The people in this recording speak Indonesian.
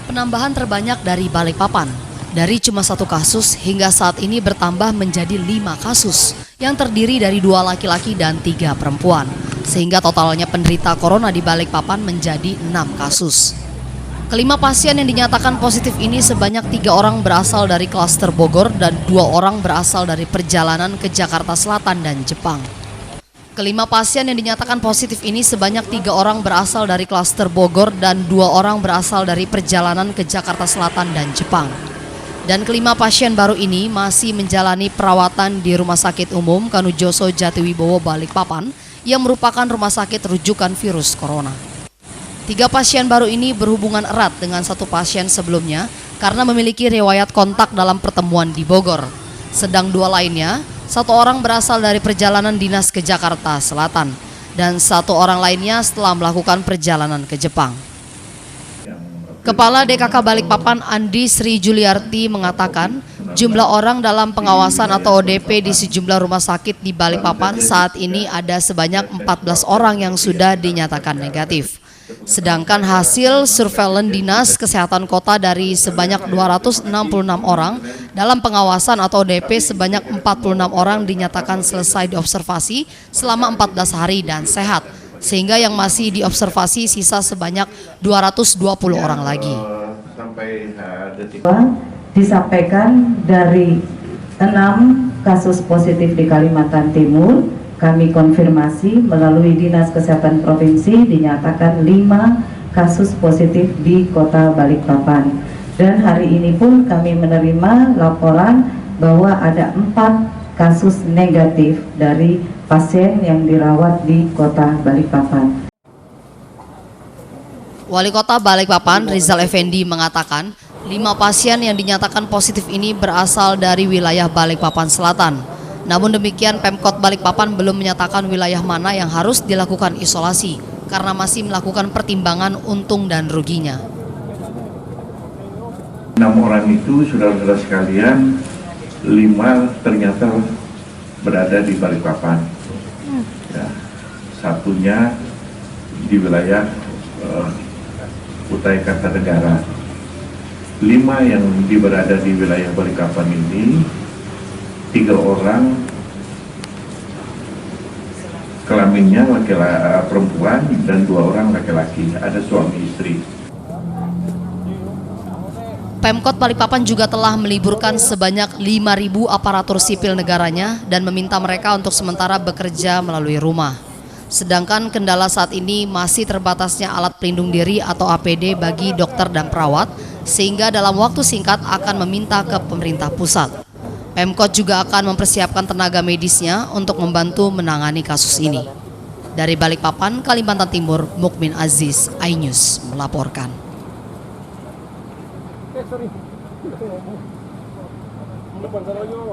Penambahan terbanyak dari Balikpapan. Dari cuma 1 kasus hingga saat ini bertambah menjadi 5 kasus yang terdiri dari 2 laki-laki dan 3 perempuan. Sehingga totalnya penderita corona di Balikpapan menjadi 6 kasus. Kelima pasien yang dinyatakan positif ini sebanyak 3 orang berasal dari klaster Bogor dan 2 orang berasal dari perjalanan ke Jakarta Selatan dan Jepang. Kelima pasien yang dinyatakan positif ini sebanyak 3 orang berasal dari klaster Bogor dan 2 orang berasal dari perjalanan ke Jakarta Selatan dan Jepang. Dan kelima pasien baru ini masih menjalani perawatan di Rumah Sakit Umum Kanujoso Jatiwibowo Balikpapan yang merupakan rumah sakit rujukan virus corona. 3 pasien baru ini berhubungan erat dengan 1 pasien sebelumnya karena memiliki riwayat kontak dalam pertemuan di Bogor. Sedang 2 lainnya, 1 orang berasal dari perjalanan dinas ke Jakarta Selatan dan 1 orang lainnya setelah melakukan perjalanan ke Jepang. Kepala DKK Balikpapan Andi Sri Juliarti mengatakan jumlah orang dalam pengawasan atau ODP di sejumlah rumah sakit di Balikpapan saat ini ada sebanyak 14 orang yang sudah dinyatakan negatif. Sedangkan hasil surveillance Dinas Kesehatan Kota dari sebanyak 266 orang, dalam pengawasan atau ODP sebanyak 46 orang dinyatakan selesai diobservasi selama 14 hari dan sehat. Sehingga yang masih diobservasi sisa sebanyak 220 orang lagi. Disampaikan dari 6 kasus positif di Kalimantan Timur, kami konfirmasi melalui Dinas Kesehatan Provinsi dinyatakan 5 kasus positif di Kota Balikpapan. Dan hari ini pun kami menerima laporan bahwa ada 4 kasus negatif dari pasien yang dirawat di Kota Balikpapan. Wali Kota Balikpapan Rizal Effendi mengatakan 5 pasien yang dinyatakan positif ini berasal dari wilayah Balikpapan Selatan. Namun demikian Pemkot Balikpapan belum menyatakan wilayah mana yang harus dilakukan isolasi karena masih melakukan pertimbangan untung dan ruginya. 6 orang itu saudara-saudara sekalian, 5 ternyata berada di Balikpapan. Ya, satunya di wilayah Kutai Kartanegara. 5 yang berada di wilayah Balikpapan ini, 3 orang kelaminnya laki-laki perempuan dan 2 orang laki-laki, ada suami istri. Pemkot Balikpapan juga telah meliburkan sebanyak 5.000 aparatur sipil negaranya dan meminta mereka untuk sementara bekerja melalui rumah. Sedangkan kendala saat ini masih terbatasnya alat pelindung diri atau APD bagi dokter dan perawat, sehingga dalam waktu singkat akan meminta ke pemerintah pusat. Pemkot juga akan mempersiapkan tenaga medisnya untuk membantu menangani kasus ini. Dari Balikpapan, Kalimantan Timur, Mukmin Aziz, iNews melaporkan. Sorry.